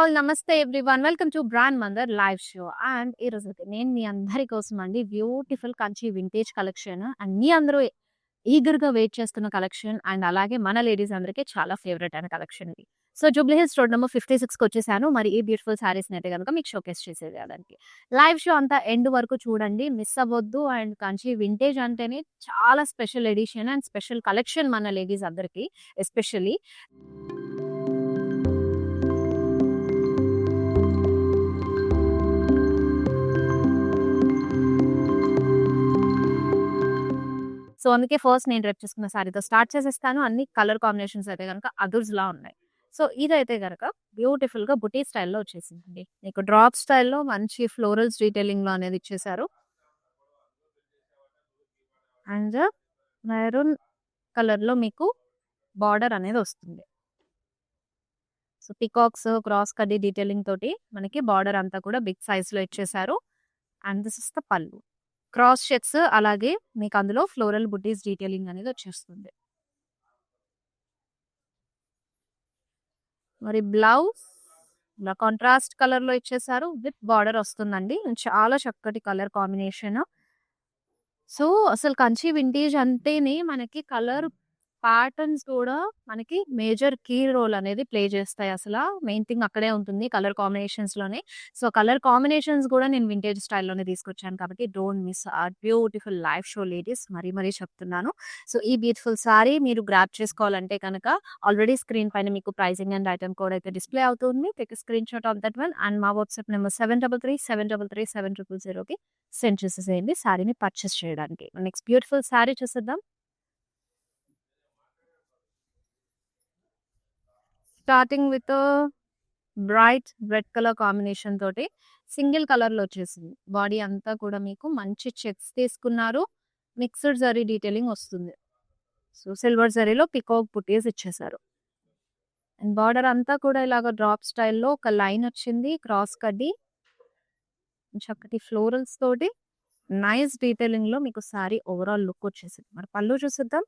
All నమస్తే everyone. Welcome to brand Mandir live show. And ఈరోజైతే నేను మీ అందరి కోసం అండి beautiful Kanchi vintage collection and మీ అందరూ ఈగర్‌గా వెయిట్ చేస్తున్న కలెక్షన్ అండ్ అలాగే మన లేడీస్ అందరికి చాలా ఫేవరెట్ అయిన కలెక్షన్ ఇది. So Jubilee Hills road number 56కి వచ్చేసాను. మరి ఈ బ్యూటిఫుల్ సారీస్‌ని అయితే గనుక మీకు షోకేస్ చేసేయడానికి. లైవ్ షో అంతా ఎండ్ వరకు చూడండి. మిస్ అవ్వద్దు. అండ్ కంచి వింటేజ్ అంటేనే చాలా special edition and special collection మన లేడీస్ అందరికి ఎస్పెషల్లీ. సో, అందుకే ఫస్ట్ నేను రేపు చేసుకున్న సారీతో స్టార్ట్ చేసేస్తాను. అన్ని కలర్ కాంబినేషన్స్ అయితే గనక అదుర్స్‌లా ఉన్నాయి. సో, ఇదైతే గనక బ్యూటిఫుల్‌గా బుటీ స్టైల్‌లో వచ్చేసిందండి. మీకు డ్రాప్ స్టైల్‌లో మంచి ఫ్లోరల్స్ డీటెయిలింగ్‌లో అనేది ఇచ్చేసారు. అండ్ మెరూన్ కలర్‌లో మీకు బార్డర్ అనేది వస్తుంది. సో, పికాక్స్, క్రాస్ కడ్డీ డీటెయిలింగ్ తోటి మనకి బార్డర్ అంతా కూడా బిగ్ సైజ్‌లో ఇచ్చేసారు. అండ్ దిస్ ఇస్ ద పల్లు. క్రాస్ చెక్స్ అలాగే మీకు అందులో ఫ్లోరల్ బుటీస్ డీటెయిలింగ్ అనేది వచ్చేస్తుంది. మరి బ్లౌజ్ ఇలా కాంట్రాస్ట్ కలర్‌లో ఇచ్చేసారు. విత్ బార్డర్ వస్తుందండి. చాలా చక్కటి కలర్ కాంబినేషన్. సో, అసలు కంచి వింటేజ్ అంటేనే మనకి కలర్ ప్యాటర్న్స్ కూడా మనకి మేజర్ కీ రోల్ అనేది ప్లే చేస్తాయి అసల. మెయిన్ థింగ్ అక్కడే ఉంటుంది కలర్ కాంబినేషన్స్‌లోనే. సో, కలర్ కాంబినేషన్స్ కూడా నేను వింటేజ్ స్టైల్‌లోనే తీసుకొచ్చాను కాబట్టి డోంట్ మిస్ ఆ బ్యూటిఫుల్ లైవ్ షో లేడీస్ మరీ చెప్తున్నాను. సో, ఈ బ్యూటిఫుల్ సారీ మీరు గ్రాబ్ చేసుకోవాలంటే కనుక ఆల్రెడీ స్క్రీన్ పైన మీకు ప్రైజింగ్ అండ్ ఐటెమ్ కోడ్ అయితే డిస్‌ప్లే అవుతుంది. Take a screen shot of that one and మా వాట్సాప్ నంబర్ 7337337000కి సెండ్ చేసేసేయండి సారీని పర్చేస్ చేయడానికి. నెక్స్ట్ బ్యూటిఫుల్ సారీ చూసేద్దాం. Starting with bright red colour combination తోటి సింగిల్ కలర్‌లో వచ్చేసింది. బాడీ అంతా కూడా మీకు మంచి చెక్స్ తీసుకున్నారు. మిక్స్డ్ జరీ డీటెయిలింగ్ వస్తుంది. సో, సిల్వర్ జరీలో పికాక్ బుటీస్ ఇచ్చేసారు. అండ్ బార్డర్ అంతా కూడా ఇలాగ డ్రాప్ స్టైల్‌లో ఒక లైన్ వచ్చింది. క్రాస్ కడ్డీ చక్కటి ఫ్లోరల్స్ తోటి నైస్ డీటెయిలింగ్‌లో మీకు సారీ ఓవరాల్ లుక్ వచ్చేసింది. మరి పళ్ళు చూసేద్దాం.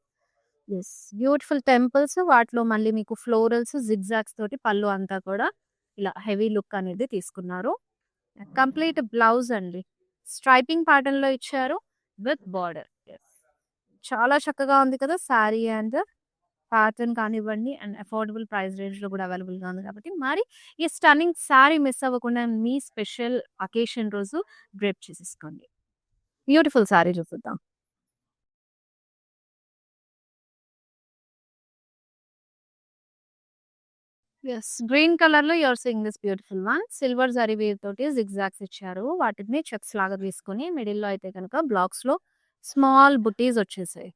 యెస్. బ్యూటిఫుల్ టెంపుల్స్ వాటిలో మళ్ళీ మీకు ఫ్లోరల్స్, జిగ్‌జాగ్స్ తోటి పళ్ళు అంతా కూడా ఇలా హెవీ లుక్ అనేది తీసుకున్నారు. కంప్లీట్ బ్లౌజ్ అండి. స్ట్రైపింగ్ ప్యాటర్న్‌లో ఇచ్చారు విత్ బార్డర్. యెస్. చాలా చక్కగా ఉంది కదా! సారీ అండ్ ప్యాటర్న్ కానివ్వండి అండ్ అఫోర్డబుల్ ప్రైస్ రేంజ్‌లో కూడా అవైలబుల్‌గా ఉంది కాబట్టి మరి ఈ స్టన్నింగ్ సారీ మిస్ అవ్వకుండా మీ స్పెషల్ అకేషన్ రోజు డ్రేప్ చేసేసుకోండి. బ్యూటిఫుల్ సారీ చూపిద్దాం. యెస్. గ్రీన్ కలర్‌లో you are seeing this beautiful one. Silver zari weave తోటి జిగ్‌జాగ్స్ ఇచ్చారు. వాటిని చెక్స్ లాగా తీసుకొని మిడిల్‌లో అయితే గనుక బ్లాక్స్‌లో స్మాల్ బుటీస్ వచ్చేసాయి.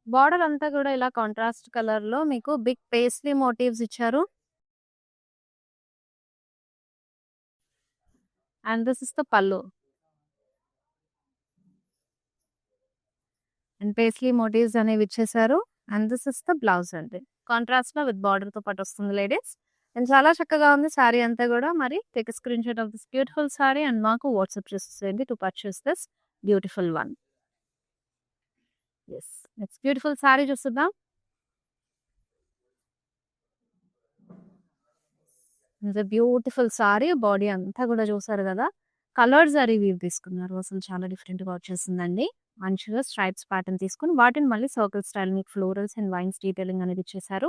బార్డర్ అంతా కూడా ఇలా కాంట్రాస్ట్ కలర్‌లో మీకు బిగ్ పేస్లీ మోటివ్స్ ఇచ్చారు. అండ్ దిస్ ఇస్ ద పల్లు. అండ్ పేస్లీ మోటివ్స్ అనేవి ఇచ్చేసారు. And this is the blouse అండి. కాంట్రాస్ట్‌లో విత్ బార్డర్‌తో పాటు వస్తుంది లేడీస్. అండ్ చాలా చక్కగా ఉంది సారీ అంతా కూడా. మరి take a screen shot of this beautiful sari and మాకు వాట్సాప్ చేసేసేయండి to purchase this beautiful one. Yes. Next beautiful sari చూసేద్దాం. It's a beautiful sari. Body అంతా కూడా చూసారు కదా! కలర్ జరీ వీవ్ తీసుకున్నారు. అసలు చాలా డిఫరెంట్‌గా వచ్చేసిందండి. మంచిగా స్ట్రైప్స్ ప్యాటర్న్ తీసుకొని వాటిని మళ్ళీ సర్కిల్ స్టైల్ మీకు ఫ్లోరల్స్ అండ్ వైన్స్ డీటెయిలింగ్ అనేది ఇచ్చేసారు.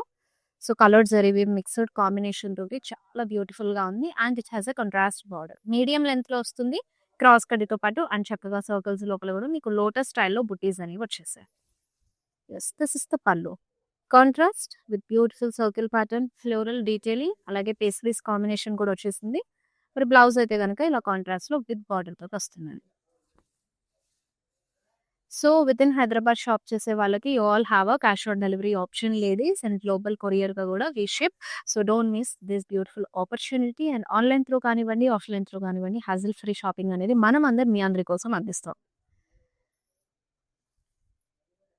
So, colour zari weave mixed combination తోటి చాలా బ్యూటిఫుల్‌గా ఉంది. And it has a contrast border. Medium లెంగ్త్‌లో వస్తుంది. క్రాస్ కడ్డీతో పాటు అండ్ చక్కగా సర్కిల్స్ లోపల కూడా మీకు లోటస్ స్టైల్‌లో బుటీస్ అనేవి వచ్చేసాయి. యెస్. దిస్ ఇస్ ద పల్లు. Contrast with beautiful circle pattern, floral detailing అలాగే పేస్ట్రీస్ కాంబినేషన్ కూడా వచ్చేసింది. మరి బ్లౌజ్ అయితే గనుక ఇలా కాంట్రాస్ట్‌లో విత్ బార్డర్‌తోటి వస్తుందండి. సో, వితిన్ హైదరాబాద్ షాప్ చేసే వాళ్ళకి you all have a cash on delivery option ladies and global కొరియర్‌గా కూడా we ship. So, don't miss this beautiful opportunity and online through కానివ్వండి, ఆఫ్‌లైన్ త్రూ కానివ్వండి హాజిల్ ఫ్రీ షాపింగ్ అనేది మీ అందరి కోసం అందిస్తాం.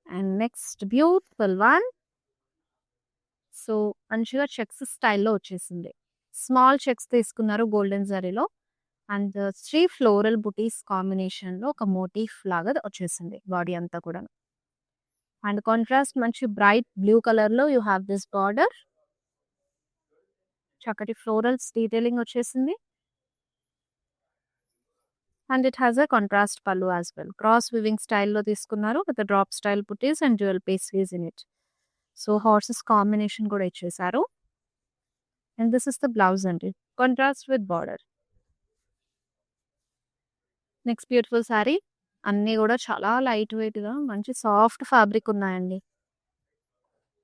And next beautiful one. So, మంచిగా చెక్స్ స్టైల్‌లో వచ్చేసింది. స్మాల్ చెక్స్ తీసుకున్నారు గోల్డెన్ జరీలో. అండ్ 3 ఫ్లోరల్ బుటీస్ కాంబినేషన్‌లో ఒక మోటిఫ్ లాగా వచ్చేసింది బాడీ అంతా కూడాను. అండ్ కాంట్రాస్ట్ మంచి బ్రైట్ బ్లూ కలర్‌లో యూ హావ్ దిస్ బార్డర్. చక్కటి ఫ్లోరల్స్ డీటెయిలింగ్ వచ్చేసింది. And it has a contrast pallu as well. Cross weaving style తీసుకున్నారు with drop style butis and dual pastries in it. So, horses combination కూడా ఇచ్చేసారు. And this is the blouse అండి. Contrast with border. Next beautiful sari. అన్నీ కూడా చాలా light వెయిట్‌గా మంచి soft fabric ఉన్నాయండి.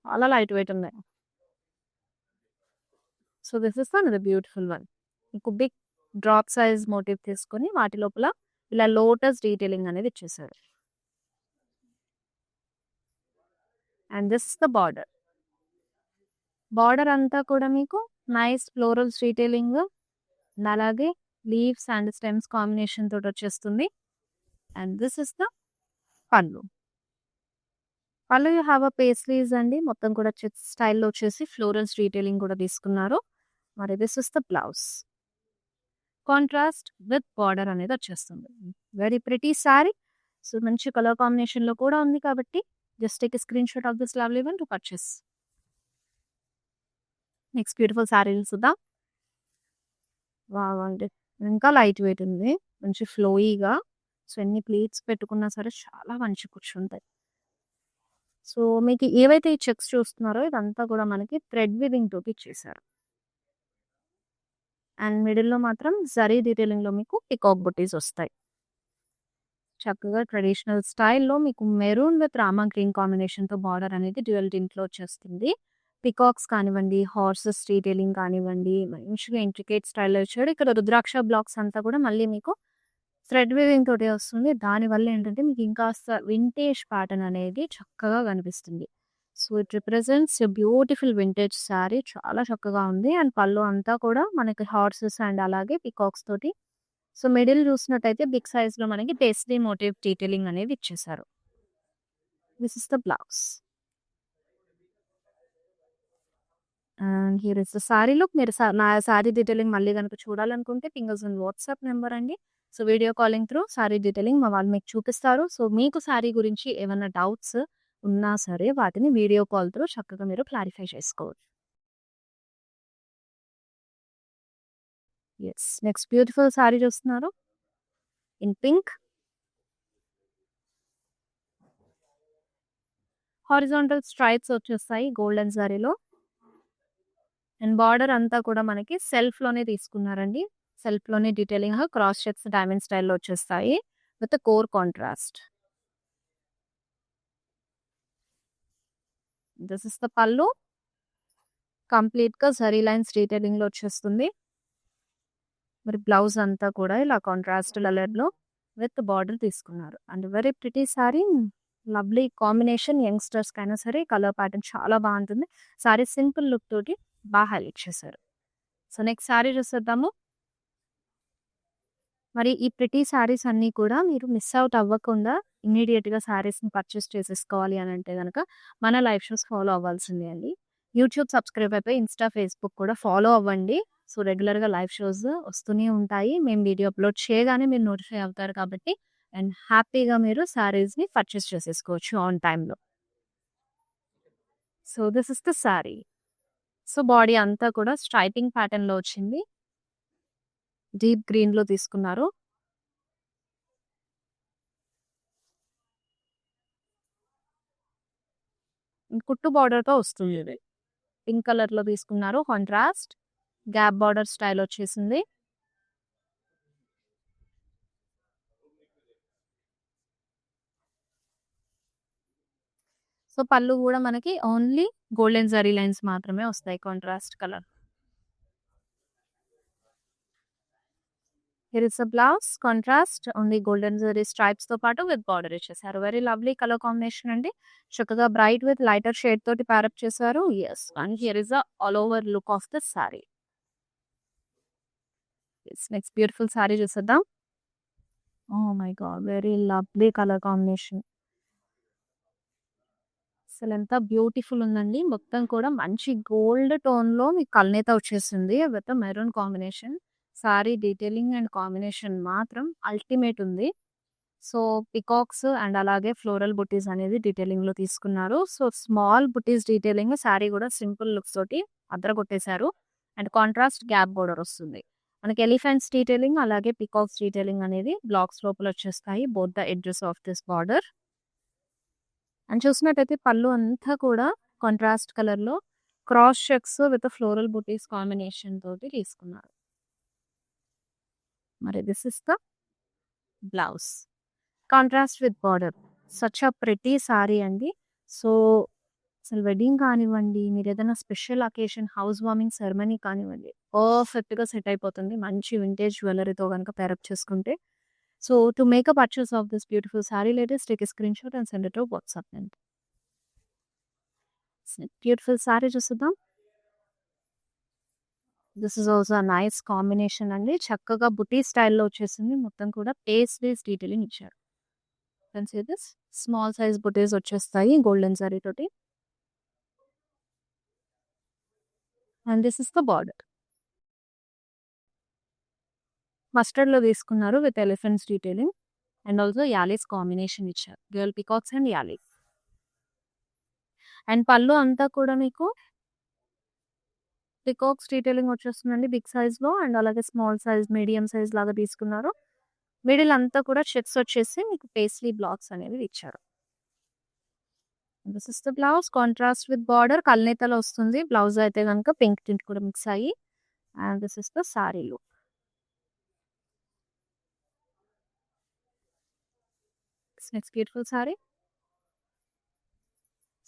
చాలా లైట్ వెయిట్ ఉన్నాయి. So, this is another beautiful one. మీకు బిగ్ డ్రాప్ సైజ్ మోటివ్ తీసుకొని వాటి లోపల ఇలా లోటస్ డీటెయిలింగ్ అనేది ఇచ్చేసారు. And this is the border. Border అంతా కూడా మీకు నైస్ ఫ్లోరల్స్ డీటెయిలింగ్ అండ్ అలాగే లీవ్స్ అండ్ స్టెమ్స్ కాంబినేషన్ తోటి వచ్చేస్తుంది. అండ్ దిస్ ఇస్ ద పళ్ళు. పళ్ళు యూ హ్యావ్ అ పేస్ట్రీస్ అండి. మొత్తం కూడా చెక్స్ స్టైల్‌లో వచ్చేసి ఫ్లోరల్స్ డీటెయిలింగ్ కూడా తీసుకున్నారు. మరి this is the blouse. Contrast with border అనేది వచ్చేస్తుంది. Very pretty sari. సో, మంచి కలర్ కాంబినేషన్‌లో కూడా ఉంది కాబట్టి just take a screen shot of this lovely one to purchase. Next beautiful sari చూద్దాం. వావ్ అండి. ఇంకా లైట్ వెయిట్ ఉంది. మంచి ఫ్లోయీగా. సో, ఎన్ని ప్లీట్స్ పెట్టుకున్నా సరే చాలా మంచిగా కూర్చుంటాయి. సో, మీకు ఏవైతే ఈ చెక్స్ చూస్తున్నారో ఇదంతా కూడా మనకి థ్రెడ్ వీవింగ్ తోటి ఇచ్చేసారు. అండ్ మిడిల్‌లో మాత్రం జరీ డీటెయిలింగ్‌లో మీకు పీకాక్ బుటీస్ వస్తాయి. చక్కగా ట్రెడిషనల్ స్టైల్‌లో మీకు మెరూన్ విత్ రామా గ్రీన్ కాంబినేషన్‌తో బార్డర్ అనేది డ్యూయల్ టింట్‌లో వచ్చేస్తుంది. పీకాక్స్ కానివ్వండి, హార్సెస్ డీటెయిలింగ్ కానివ్వండి, మంచిగా ఇంట్రికేట్ స్టైల్‌లో ఇచ్చాడు. ఇక్కడ రుద్రాక్ష బ్లాక్స్ అంతా కూడా మళ్ళీ మీకు థ్రెడ్ వీవింగ్ తోటే వస్తుంది. దానివల్ల ఏంటంటే మీకు ఇంకాస్త వింటేజ్ ప్యాటర్న్ అనేది చక్కగా కనిపిస్తుంది. So, it represents a beautiful vintage sari. చాలా చక్కగా ఉంది. అండ్ పళ్ళు అంతా కూడా మనకి హార్సెస్ అండ్ అలాగే పీకాక్స్ తోటి. సో, మిడిల్ చూసినట్టయితే బిగ్ సైజ్‌లో మనకి పేస్ట్రీ మోటివ్ డీటెయిలింగ్ అనేది ఇచ్చేసారు. This is the blouse. And here is the sari look. మీరు నా శారీ డీటెయిలింగ్ మళ్ళీ గనుక చూడాలనుకుంటే పింగర్స్ అండ్ వాట్సాప్ నెంబర్ అండి. So, video calling through sari detailing మా వాళ్ళు మీకు చూపిస్తారు. సో, మీకు శారీ గురించి ఏమన్నా డౌట్స్ ఉన్నా సరే వాటిని వీడియో కాల్ త్రూ చక్కగా మీరు క్లారిఫై చేసుకోవచ్చు. యెస్. నెక్స్ట్ బ్యూటిఫుల్ శారీ చూస్తున్నారు. In pink. హారిజాంటల్ స్ట్రైప్స్ వచ్చేస్తాయి గోల్డెన్ జరీలో. అండ్ బార్డర్ అంతా కూడా మనకి సెల్ఫ్‌లోనే తీసుకున్నారండి. సెల్ఫ్‌లోనే డీటెయిలింగ్ క్రాస్ చెక్స్ డైమండ్ స్టైల్‌లో వచ్చేస్తాయి with core contrast. This is the పల్లు. కంప్లీట్‌గా జరీ లైన్స్ డీటెయిలింగ్‌లో వచ్చేస్తుంది. మరి బ్లౌజ్ అంతా కూడా ఇలా కాంట్రాస్ట్ కలర్‌లో విత్ బార్డర్ తీసుకున్నారు. And very pretty sari. Lovely combination. యంగ్‌స్టర్స్‌కైనా సరే కలర్ ప్యాటర్న్ చాలా బాగుంటుంది. శారీ సింపుల్ లుక్ తోటి బాగా హైలైట్ చేశారు. సో, నెక్స్ట్ శారీ చూసేద్దాము. మరి ఈ ప్రిటీ శారీస్ అన్నీ కూడా మీరు మిస్ అవుట్ అవ్వకుండా ఇమ్మీడియేట్‌గా శారీస్‌ని పర్చేస్ చేసేసుకోవాలి అని అంటే గనక మన లైవ్ షోస్ ఫాలో అవ్వాల్సిందే అండి. యూట్యూబ్ సబ్స్క్రైబ్ అయిపోయి ఇన్‌స్టా, ఫేస్‌బుక్ కూడా ఫాలో అవ్వండి. సో, రెగ్యులర్‌గా లైవ్ షోస్ వస్తూనే ఉంటాయి. మేము వీడియో అప్‌లోడ్ చేయగానే మీరు నోటిఫై అవుతారు కాబట్టి అండ్ హ్యాపీగా మీరు శారీస్‌ని పర్చేస్ చేసేసుకోవచ్చు ఆన్ టైమ్‌లో. So, this is the sari. So, body అంతా కూడా స్ట్రైపింగ్ ప్యాటర్న్‌లో వచ్చింది. డీప్ గ్రీన్‌లో తీసుకున్నారు. కుట్టు బార్డర్‌తో వస్తుంది ఇది. పింక్ కలర్‌లో తీసుకున్నారు. కాంట్రాస్ట్ గ్యాప్ బార్డర్ స్టైల్ వచ్చేసింది. సో, పళ్ళు కూడా మనకి ఓన్లీ గోల్డెన్ జరీ లైన్స్ మాత్రమే వస్తాయి contrast colour. Here is the blouse. Contrast only golden zari స్ట్రైప్స్‌తో పాటు విత్ బార్డర్ ఇచ్చేసారు. వెరీ లవ్లీ కలర్ కాంబినేషన్ అండి. చక్కగా బ్రైట్ విత్ లైటర్ షేడ్ తోటి ప్యారప్ చేశారు. Yes. And here is the all over look of the sari. Yes. Next beautiful sari చూసేద్దాం. Oh my God! Very lovely colour combination. అసలెంత beautiful ఉందండి. మొత్తం కూడా మంచి గోల్డ్ టోన్‌లో మీకు కల్నేత వచ్చేసింది with maroon combination. Sorry detailing and combination మాత్రం అల్టిమేట్ ఉంది. సో, పికాక్స్ అండ్ అలాగే ఫ్లోరల్ బుటీస్ అనేది డీటెయిలింగ్‌లో తీసుకున్నారు. సో, స్మాల్ బుటీస్ డీటెయిలింగ్ సారీ కూడా సింపుల్ లుక్స్ తోటి అదరగొట్టేశారు. అండ్ కాంట్రాస్ట్ గ్యాప్ బోర్డర్ వస్తుంది. మనకి ఎలిఫెంట్స్ డీటెయిలింగ్ అలాగే పికాక్స్ డీటెయిలింగ్ అనేది బ్లాక్స్ లోపల వచ్చేస్తాయి both the edges of this border. And చూసినట్టయితే పళ్ళు అంతా కూడా కాంట్రాస్ట్ కలర్ లో cross checks with floral buttis combination తోటి తీసుకున్నారు. మరి this is the blouse contrast with border. Such a pretty sorry అండి. సో అసలు వెడ్డింగ్ కానివ్వండి, మీరు ఏదైనా special occasion, house warming ceremony కానివ్వండి, పర్ఫెక్ట్‌గా సెట్ అయిపోతుంది. మంచి వింటేజ్ జ్యువెల్లరీతో గనుక పేరప్ చేసుకుంటే. So, to make a purchase of this beautiful sari latest take a screenshot and send it to WhatsApp అండి. బ్యూటిఫుల్ సారీ చూసేద్దాం. This is also a nice combination అండి. చక్కగా బుటీ స్టైల్‌లో వచ్చేసింది. మొత్తం కూడా పేస్ట్రీస్ డీటెయిలింగ్ ఇచ్చారు. Can see this small size butis వచ్చేస్తాయి గోల్డెన్ జరీ తోటి. And this is the border. మస్టర్డ్‌లో తీసుకున్నారు with elephants detailing and also yalis combination ఇచ్చారు. Dual peacocks and యాలీ. అండ్ పళ్ళు అంతా కూడా మీకు పీకాక్స్ డీటెయిలింగ్ వచ్చేస్తుందండి బిగ్ సైజ్‌లో అండ్ అలాగే స్మాల్ సైజ్, మీడియం సైజ్ లాగా తీసుకున్నారు. మిడిల్ అంతా కూడా చెక్స్ వచ్చేసి మీకు పేస్లీ బ్లాక్స్ అనేవి ఇచ్చారు. This is the blouse contrast with border కల్నేతలో వస్తుంది. బ్లౌజ్ అయితే గనుక పింక్ టింట్ కూడా మిక్స్ అయ్యి and this is the sari look. Next beautiful sari.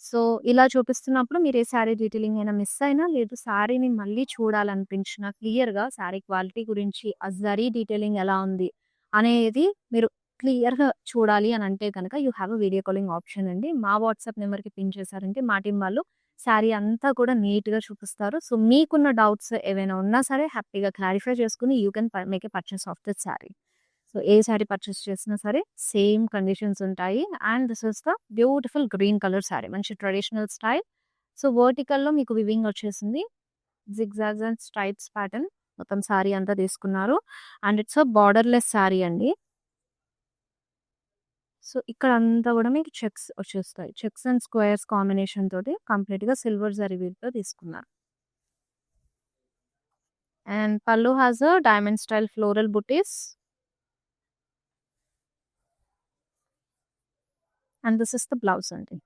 So, ఇలా చూపిస్తున్నప్పుడు మీరు ఏ సారీ డీటెయిలింగ్ అయినా మిస్ అయినా, లేదు సారీని మళ్ళీ చూడాలనిపించినా క్లియర్‌గా సారీ క్వాలిటీ గురించి, ఆ జరీ డీటెయిలింగ్ ఎలా ఉంది అనేది మీరు క్లియర్‌గా చూడాలి అని అంటే గనక you have a video calling option అండి. మా వాట్సాప్ నెంబర్‌కి పిన్ చేశారంటే మా టీమ్ వాళ్ళు సారీ అంతా కూడా నీట్‌గా చూపిస్తారు. సో, మీకున్న డౌట్స్ ఏవైనా ఉన్నా సరే హ్యాపీగా క్లారిఫై చేసుకొని you can make a purchase of this sorry. So, A sorry purchase చేసినా సరే సేమ్ కండిషన్స్ ఉంటాయి. And this is the beautiful green colour sorry. మంచి ట్రెడిషనల్ స్టైల్. సో, వర్టికల్‌లో మీకు వివింగ్ వచ్చేసింది. జిగ్‌జాగ్స్ అండ్ స్ట్రైప్స్ ప్యాటర్న్ మొత్తం sorry అంతా తీసుకున్నారు. And it's a borderless sorry అండి. సో, ఇక్కడంతా కూడా మీకు చెక్స్ వచ్చేస్తాయి. చెక్స్ అండ్ స్క్వేర్స్ కాంబినేషన్ తోటి కంప్లీట్‌గా సిల్వర్ జరీ వీవ్‌తో తీసుకున్నారు. And pallu has a diamond style floral butis. And this is the blouse అండి.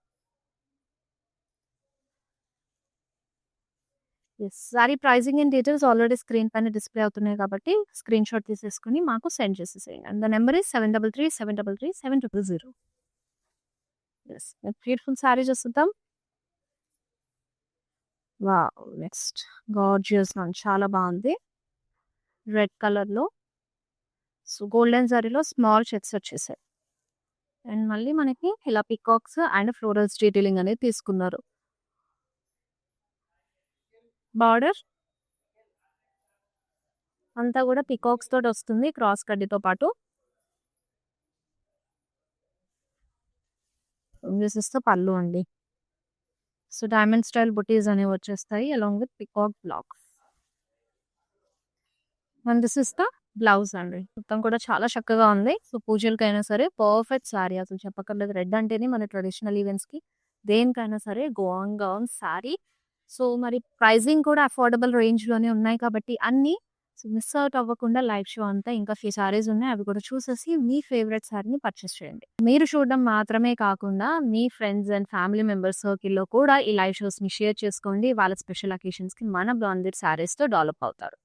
Yes. Sari pricing and details already screen పైన డిస్‌ప్లే అవుతున్నాయి కాబట్టి స్క్రీన్‌షాట్ తీసేసుకొని మాకు సెండ్ చేసేసేయండి. And the number is 7337337000. Yes. Beautiful sari చూసేద్దాం. వావ్! నెక్స్ట్ గార్జియస్ వన్ చాలా బాగుంది. రెడ్ కలర్‌లో సో, గోల్డెన్ జరీలో స్మాల్ చెక్స్ వచ్చేసాయి. అండ్ మళ్ళీ మనకి ఇలా పీకాక్స్ అండ్ ఫ్లోరల్స్ డీటెయిలింగ్ అనేది తీసుకున్నారు. బార్డర్ అంతా కూడా పీకాక్స్ తోటి వస్తుంది క్రాస్ కడ్డీతో పాటు. దిస్ ఇస్ ద పల్లు అండి. సో, డైమండ్ స్టైల్ బుటీస్ అనేవి వచ్చేస్తాయి along with peacock blocks. And this is the blouse అండి. మొత్తం కూడా చాలా చక్కగా ఉంది. సో, పూజలకైనా సరే పర్ఫెక్ట్ సారీ అసలు చెప్పక్కర్లేదు. రెడ్ అంటేనే మన ట్రెడిషనల్ ఈవెంట్స్‌కి దేనికైనా సరే గోయింగ్ ఆన్ సారీ. సో, మరి ప్రైజింగ్ కూడా అఫోర్డబుల్ రేంజ్‌లోనే ఉన్నాయి కాబట్టి అన్నీ సో, మిస్ అవుట్ అవ్వకుండా లైవ్ షో అంతా ఇంకా ఫ్యూ సారీస్ ఉన్నాయి. అవి కూడా చూసేసి మీ ఫేవరెట్ సారీని పర్చేస్ చేయండి. మీరు చూడడం మాత్రమే కాకుండా మీ ఫ్రెండ్స్ అండ్ ఫ్యామిలీ మెంబర్స్ సర్కిల్‌లో కూడా ఈ లైవ్ షోస్‌ని షేర్ చేసుకోండి. వాళ్ళ స్పెషల్ అకేషన్స్‌కి మన బాందిర్ సారీస్‌తో డెవలప్ అవుతారు.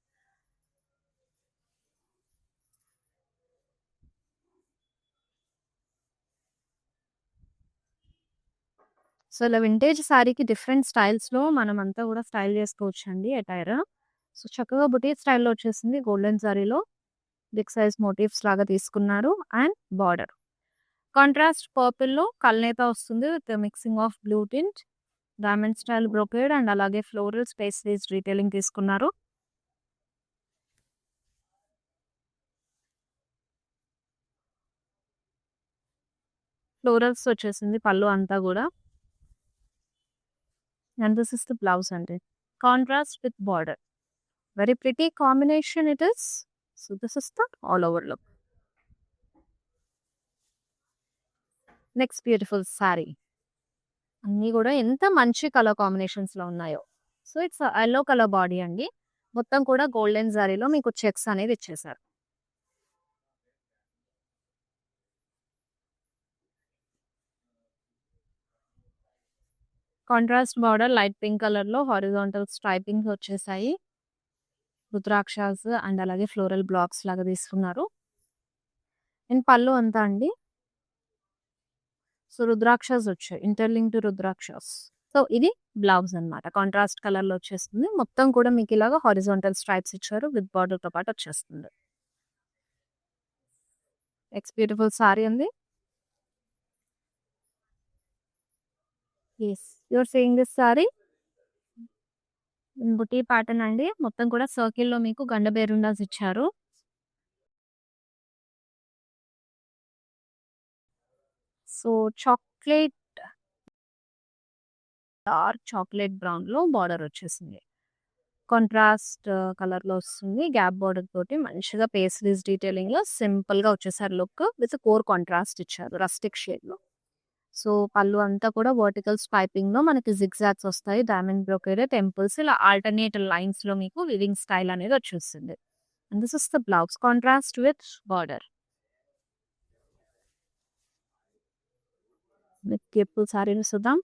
సో, ఇలా వింటేజ్ సారీకి డిఫరెంట్ స్టైల్స్‌లో మనమంతా కూడా స్టైల్ చేసుకోవచ్చండి అటైర్. సో, చక్కగా బుటీక్ స్టైల్‌లో వచ్చేసింది గోల్డెన్ జరీలో. బిగ్ సైజ్ మోటివ్స్ లాగా తీసుకున్నారు అండ్ బార్డర్. కాంట్రాస్ట్ పర్పుల్‌లో కల్నేత వస్తుంది with mixing of blue tint, diamond style brocade and అలాగే ఫ్లోరల్ పేస్ట్రీస్ డీటెయిలింగ్ తీసుకున్నారు. ఫ్లోరల్స్ వచ్చేసింది పళ్ళు అంతా కూడా. And this is the blouse అండి. Contrast with border. Very pretty combination it is. So, this is the all over look. Next beautiful sari. అన్నీ కూడా ఎంత మంచి కలర్ కాంబినేషన్స్‌లో ఉన్నాయో. So, it's yellow colour body అండి. మొత్తం కూడా గోల్డెన్ జరీలో మీకు చెక్స్ అనేది ఇచ్చేసారు. కాంట్రాస్ట్ బార్డర్ లైట్ పింక్ కలర్‌లో హారిజాంటల్ స్ట్రైపింగ్స్ వచ్చేసాయి. రుద్రాక్షస్ అండ్ అలాగే ఫ్లోరల్ బ్లాక్స్ లాగా తీసుకున్నారు. అండ్ పళ్ళు అంతా అండి. సో, రుద్రాక్షస్ వచ్చాయి. ఇంటర్లింక్డ్ రుద్రాక్షస్. సో, ఇది బ్లౌజ్ అన్నమాట. కాంట్రాస్ట్ కలర్‌లో వచ్చేస్తుంది. మొత్తం కూడా మీకు ఇలాగా హారిజాంటల్ స్ట్రైప్స్ ఇచ్చారు. విత్ బార్డర్‌తో పాటు వచ్చేస్తుంది. నెక్స్ట్ బ్యూటిఫుల్ సారీ అండి. Yes. You are seeing this sari. Buti pattern అండి. మొత్తం కూడా సర్కిల్‌లో మీకు గండ బేరుండాస్ ఇచ్చారు. సో, చాక్లేట్ డార్క్ చాక్లేట్ బ్రౌన్‌లో బార్డర్ వచ్చేసింది. కాంట్రాస్ట్ కలర్‌లో వస్తుంది. గ్యాప్ బార్డర్ తోటి మంచిగా పేస్లీస్ డీటెయిలింగ్‌లో సింపుల్‌గా వచ్చేసారు లుక్. విత్ కోర్ కాంట్రాస్ట్ ఇచ్చారు రస్టిక్ షేడ్‌లో. సో, పళ్ళు అంతా కూడా వర్టికల్ స్ట్రైపింగ్‌లో మనకి జిగ్‌జాగ్స్ వస్తాయి. డైమండ్ బ్రొకేడ్ టెంపుల్స్ ఇలా ఆల్టర్నేట్ లైన్స్‌లో మీకు వీవింగ్ స్టైల్ అనేది వచ్చేస్తుంది. And this is the blouse contrast with border. With beautiful సారీని చూద్దాం.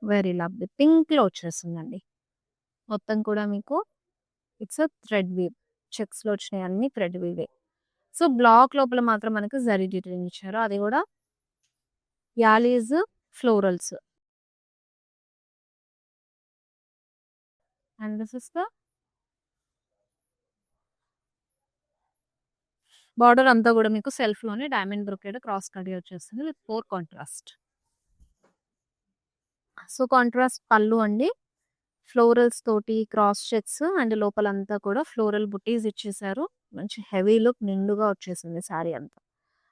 వెరీ లవ్లీ పింక్‌లో వచ్చేస్తుందండి. మొత్తం కూడా మీకు ఇట్స్ అ థ్రెడ్ వీవ్. చెక్స్‌లో వచ్చినాయి అన్ని థ్రెడ్ వీవే. సో, బ్లాక్ లోపల మాత్రం మనకు జరీ డీటెయిలింగ్ ఇచ్చారు. అది కూడా allies florals. And this is the border అంతా కూడా మీకు సెల్ఫ్‌లోనే డైమండ్ బ్రొకేడ్ క్రాస్ కడీ వచ్చేస్తుంది విత్ 4 కాంట్రాస్ట్. సో, కాంట్రాస్ట్ పళ్ళు అండి. ఫ్లోరల్స్ తోటి క్రాస్ చెక్స్ అండ్ లోపలంతా కూడా ఫ్లోరల్ బుటీస్ ఇచ్చేసారు. మంచి హెవీ లుక్ నిండుగా వచ్చేసింది సారీ అంతా.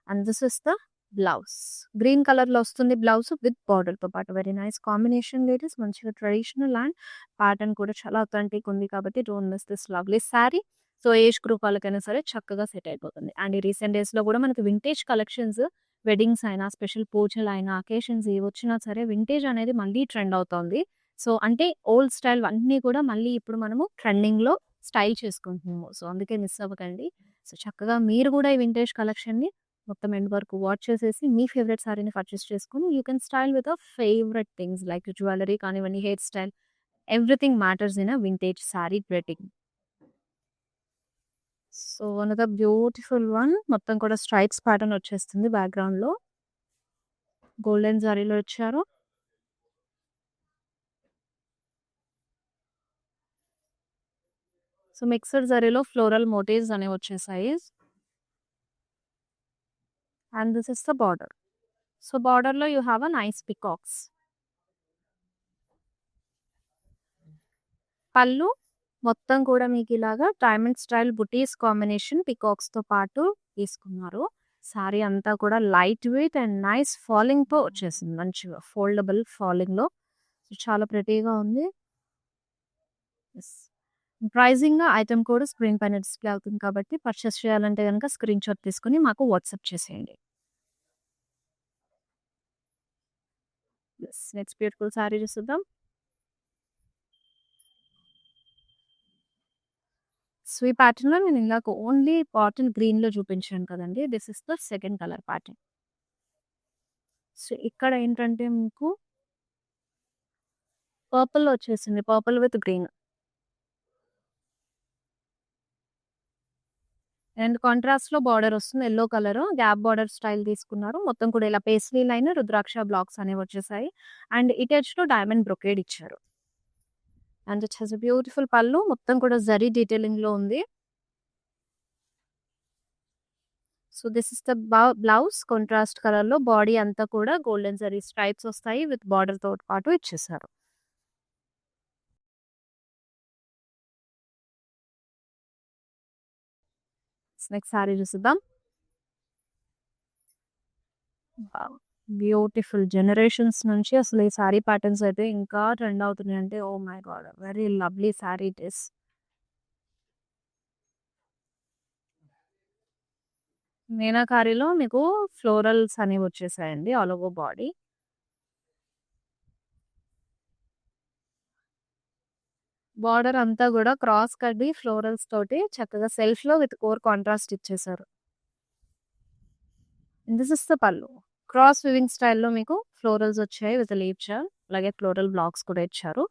And this is the blouse. Green కలర్‌లో వస్తుంది బ్లౌజ్ విత్ బార్డర్‌తో పాటు. Very nice combination ladies. మంచిగా ట్రెడిషనల్ అండ్ ప్యాటర్న్ కూడా చాలా అథెంటిక్ ఉంది కాబట్టి don't miss this lovely sorry. So, age group వాళ్ళకైనా సరే చక్కగా సెట్ అయిపోతుంది. అండ్ ఈ రీసెంట్ డేస్‌లో కూడా మనకి వింటేజ్ కలెక్షన్స్ వెడ్డింగ్స్ అయినా, స్పెషల్ పూజలైనా, అకేషన్స్ ఏవొచ్చినా సరే వింటేజ్ అనేది మళ్ళీ ట్రెండ్ అవుతోంది. సో, అంటే ఓల్డ్ స్టైల్ అన్నీ కూడా మళ్ళీ ఇప్పుడు మనము ట్రెండింగ్‌లో స్టైల్ చేసుకుంటున్నాము. సో, అందుకే మిస్ అవ్వకండి. సో, చక్కగా మీరు కూడా ఈ వింటేజ్ కలెక్షన్‌ని మొత్తం ఎండ్ వరకు వాచ్ చేసేసి మీ ఫేవరెట్ సారీని పర్చేస్ చేసుకొని you can style with your favourite things like jewellery కానివ్వండి, hairstyle everything matters in a vintage sari wedding. So, another beautiful one మొత్తం కూడా స్ట్రైప్స్ ప్యాటర్న్ వచ్చేస్తుంది బ్యాక్‌గ్రౌండ్‌లో. గోల్డెన్ జరీలో ఇచ్చారు. సో, మిక్స్డ్ జరీలో ఫ్లోరల్ మోటివ్స్ అనేవి వచ్చేసాయి. And this is the border. So, బార్డర్‌లో you have a nice peacocks. Pallu మొత్తం కూడా మీకు ఇలాగా డైమండ్ స్టైల్ బుటీస్ కాంబినేషన్ పికాక్స్‌తో పాటు తీసుకున్నారు. సారీ అంతా కూడా లైట్ వెయిట్ అండ్ నైస్ ఫాలింగ్‌తో వచ్చేసింది. మంచిగా ఫోల్డబుల్ ఫాలింగ్‌లో. చాలా ప్రెటీగా ఉంది. Yes. Pricing item code screen పైన డిస్‌ప్లే అవుతుంది కాబట్టి పర్చేస్ చేయాలంటే గనుక స్క్రీన్‌షాట్ తీసుకొని మాకు వాట్సాప్ చేసేయండి. యెస్. నెక్స్ట్ బ్యూటిఫుల్ సారీ చూద్దాం. సో, ఈ ప్యాటర్న్‌లో నేను ఇందాక ఓన్లీ కాటన్ గ్రీన్‌లో చూపించాను కదండీ! This is the second colour pattern. So, ఇక్కడ ఏంటంటే మీకు పర్పుల్‌లో వచ్చేసింది. Purple with green. అండ్ కాంట్రాస్ట్‌లో బార్డర్ వస్తుంది. Yellow colour gap border style తీసుకున్నారు. మొత్తం కూడా ఇలా పేస్లీ లైన్ రుద్రాక్ష బ్లాక్స్ అనేవి వచ్చేసాయి. అండ్ ఇటు ఎడ్జ్‌లో డైమండ్ బ్రొకేడ్ ఇచ్చారు. And it has a beautiful పళ్ళు మొత్తం కూడా జరీ డీటెయిలింగ్‌లో ఉంది. So, this is the blouse contrast కలర్‌లో బాడీ అంతా కూడా గోల్డెన్ జరీ స్ట్రైప్స్ వస్తాయి. విత్ బార్డర్‌తో పాటు ఇచ్చేసారు. నెక్స్ట్ సారీ చూద్దాం. వావ్! బ్యూటిఫుల్ జనరేషన్స్ నుంచి అసలు ఈ సారీ ప్యాటర్న్స్ అయితే ఇంకా ట్రెండ్ అవుతున్నాయి అంటే oh my God! Very lovely sari it is. మీనాకారిలో మీకు ఫ్లోరల్స్ అనేవి వచ్చేసాయండి. All over body. బార్డర్ అంతా కూడా క్రాస్ కడ్డి ఫ్లోరల్స్ తోటి చక్కగా సెల్ఫ్ లో విత్ కోర్ కాంట్రాస్ట్ ఇచ్చేసారు. This is the pallu. Cross weaving స్టైల్లో మీకు ఫ్లోరల్స్ వచ్చాయి విత్ లీవ్ చార్. అలాగే ఫ్లోరల్ బ్లాక్స్ కూడా ఇచ్చారు.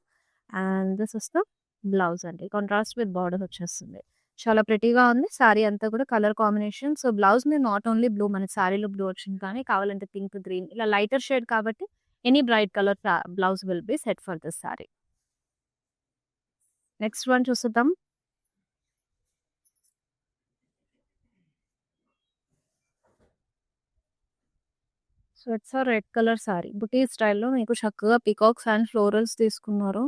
And this is the blouse అండి. కాంట్రాస్ట్ విత్ బార్డర్ వచ్చేస్తుంది. చాలా ప్రెటీగా ఉంది. శారీ అంతా కూడా కలర్ కాంబినేషన్. సో బ్లౌజ్ మీద నాట్ ఓన్లీ బ్లూ, మన శారీలో బ్లూ వచ్చింది, కానీ కావాలంటే పింక్, గ్రీన్ ఇలా లైటర్ షేడ్ కాబట్టి any bright colour blouse will be set for this sari. Next one చూద్దాం. సో ఇట్స్ ఆ రెడ్ కలర్ శారీ. బుటీ స్టైల్లో మీకు చక్కగా పీకాక్స్ అండ్ ఫ్లోరల్స్ తీసుకున్నారు.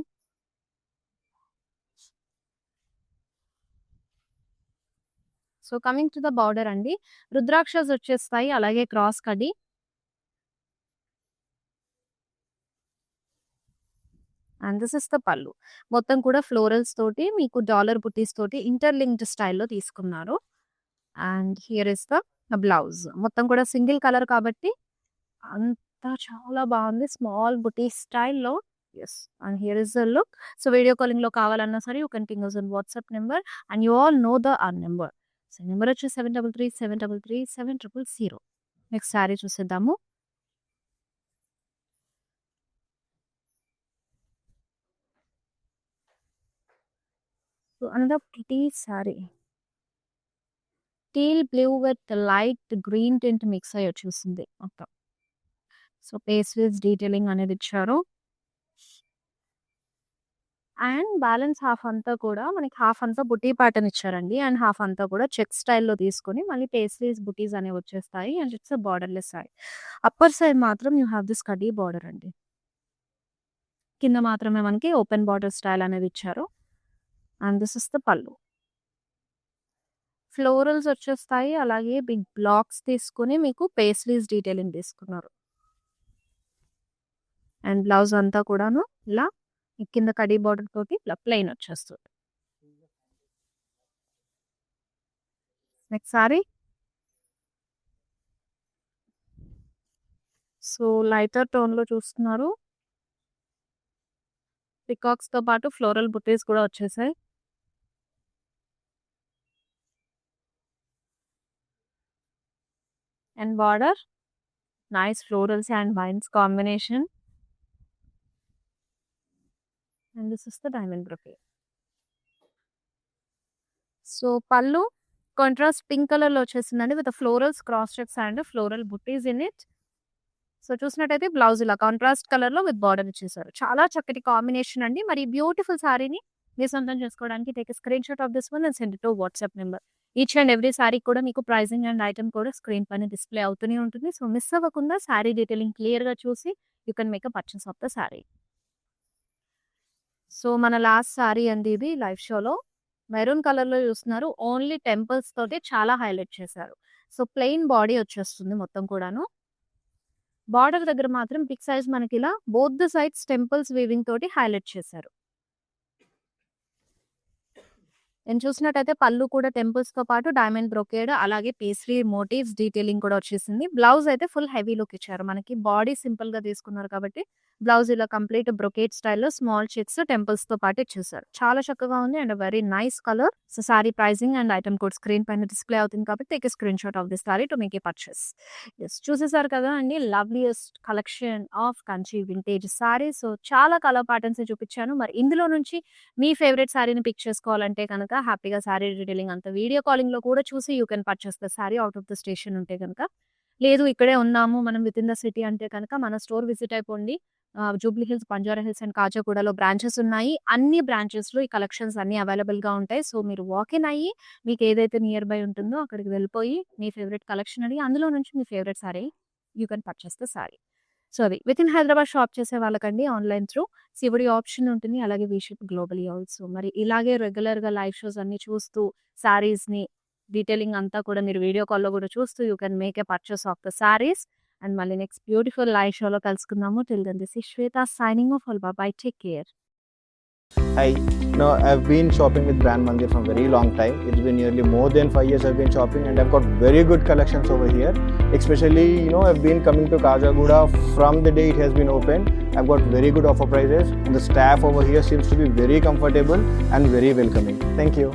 So coming to the border అండి, రుద్రాక్షస్ వచ్చేస్తాయి, అలాగే cross kadhi. And this is the పళ్ళు. మొత్తం కూడా ఫ్లోరల్స్ తోటి మీకు డాలర్ బుటీస్ తోటి ఇంటర్లింక్డ్ స్టైల్లో తీసుకున్నారు. And here is the blouse. మొత్తం కూడా సింగిల్ కలర్ కాబట్టి అంతా చాలా బాగుంది. స్మాల్ బుటీ స్టైల్లో. Yes. And here is the look. So video కాలింగ్లో కావాలన్నా సరే you can ping us on WhatsApp number and you all know the our number. So number వచ్చి 7337337000. నెక్స్ట్ శారీ చూసేద్దాము. So another pretty sari. Teal blue with light green tint mix అయ్యి వచ్చేసింది మొత్తం. So pastels detailing అనేది ఇచ్చారు. అండ్ బ్యాలెన్స్ హాఫ్ అంతా కూడా మనకి హాఫ్ అంతా బుటీ ప్యాటర్న్ ఇచ్చారండి. అండ్ హాఫ్ అంతా కూడా చెక్ స్టైల్లో తీసుకొని మళ్ళీ పేస్ట్రీస్ బుటీస్ అనేవి వచ్చేస్తాయి. And it's borderless side. Upper side మాత్రం యూ హ్యావ్ దిస్ కడీ బార్డర్ అండి. కింద మాత్రమే మనకి ఓపెన్ బార్డర్ స్టైల్ అనేది ఇచ్చారు. And this is the pallu. Florals వచ్చేస్తాయి, అలాగే బిగ్ బ్లాక్స్ తీసుకుని మీకు పేస్ట్రీస్ డీటెయిలింగ్ తీసుకున్నారు. అండ్ బ్లౌజ్ అంతా కూడాను ఇలా కింద కడీ బార్డర్ తోటి ఇలా ప్లెయిన్ వచ్చేస్తుంది. Next sorry. సో లైటర్ టోన్లో చూస్తున్నారు. పికాక్స్తో పాటు ఫ్లోరల్ బుటీస్ కూడా వచ్చేసాయి. And border nice florals and wines combination. And this is the diamond brocade. So పళ్ళు కాంట్రాస్ట్ పింక్ కలర్లో వచ్చేసిందండి with florals cross checks and floral buttis in it. So చూసినట్టయితే blouse ఇలా contrast కలర్లో విత్ బార్డర్ ఇచ్చేసారు. చాలా చక్కటి కాంబినేషన్ అండి. మరి బ్యూటిఫుల్ శారీని మీ సొంతం చేసుకోవడానికి take screen shot of this one and send to WhatsApp number. Each and every sari కూడా మీకు ప్రైజింగ్ అండ్ ఐటమ్ కూడా స్క్రీన్ పైన డిస్ప్లే అవుతూనే ఉంటుంది. సో మిస్ అవ్వకుండా శారీ డీటెయిలింగ్ క్లియర్గా చూసి you can make a purchase of the sari. So మన లాస్ట్ శారీ అండి ఇది లైవ్ షోలో. మెరూన్ కలర్లో చూస్తున్నారు. ఓన్లీ టెంపుల్స్ తోటి చాలా హైలైట్ చేశారు. సో ప్లెయిన్ బాడీ వచ్చేస్తుంది మొత్తం కూడాను. బార్డర్ దగ్గర మాత్రం బిగ్ సైజ్ మనకి ఇలా both the sides temples weaving తోటి హైలైట్ చేశారు. నేను చూసినట్టయితే పళ్ళు కూడా టెంపుల్స్ తో పాటు డైమండ్ బ్రొకేడ్ అలాగే పేస్ట్రీ మోటివ్స్ డీటెయిలింగ్ కూడా వచ్చేసింది. బ్లౌజ్ అయితే ఫుల్ హెవీ లుక్ ఇచ్చారు. మనకి బాడీ సింపుల్ గా తీసుకున్నారు కాబట్టి బ్లౌజ్ ఇలా కంప్లీట్ బ్రొకేడ్ స్టైల్లో స్మాల్ చెక్స్ టెంపుల్స్ తో పాటు ఇచ్చేసారు. చాలా చక్కగా ఉంది and very nice colour. So sari pricing and item code screen పైన డిస్ప్లే అవుతుంది కాబట్టి take screen shot of this sari to make a purchase. Yes, చూసేసారు కదా అండి loveliest collection of Kanchi vintage sari. So చాలా కలర్ ప్యాటర్న్స్ చూపించాను. మరి ఇందులో నుంచి మీ ఫేవరెట్ శారీని పిక్ చేసుకోవాలంటే కనుక హ్యాపీగా శారీ డీటెయిలింగ్ అంతా వీడియో కాలింగ్ లో కూడా చూసి you can purchase the sari out of the station ఉంటే కనుక. లేదు ఇక్కడే ఉన్నాము మనం విత్ ఇన్ ద సిటీ అంటే కనుక మన స్టోర్ విజిట్ అయిపోండి. జూబ్లీ హిల్స్, బంజారా హిల్స్ అండ్ కాజాగూడలో బ్రాంచెస్ ఉన్నాయి. అన్ని బ్రాంచెస్ లో ఈ కలెక్షన్స్ అన్ని అవైలబుల్ గా ఉంటాయి. సో మీరు వాకిన్ అయ్యి మీకు ఏదైతే నియర్ బై ఉంటుందో అక్కడికి వెళ్ళిపోయి మీ ఫేవరెట్ కలెక్షన్ అడిగి అందులో నుంచి మీ favourite sari you can purchase the sari. So అది విత్ ఇన్ హైదరాబాద్ షాప్ చేసే వాళ్ళకండి ఆన్లైన్ త్రూ సివిడి ఆప్షన్ ఉంటుంది. అలాగే వీషిప్ గ్లోబలీ ఆల్సో. మరి ఇలాగే రెగ్యులర్గా లైవ్ షోస్ అన్ని చూస్తూ శారీస్ని డీటెయిలింగ్ అంతా కూడా మీరు వీడియో కాల్లో కూడా చూస్తూ you can make a purchase of the saris. And మళ్ళీ నెక్స్ట్ బ్యూటిఫుల్ లైవ్ షోలో కలుసుకుందాము. Till then this is Shweta signing off. All bye, take care. Hi. No, I've been shopping with Brand Mandir from very long time. It's been nearly more than 5 years I've been shopping, and I've got very good collections over here. Especially, I've been coming to Kajagoda from the day it has been opened. I've got very good offer prices, and the staff over here seems to be very comfortable and very welcoming. Thank you.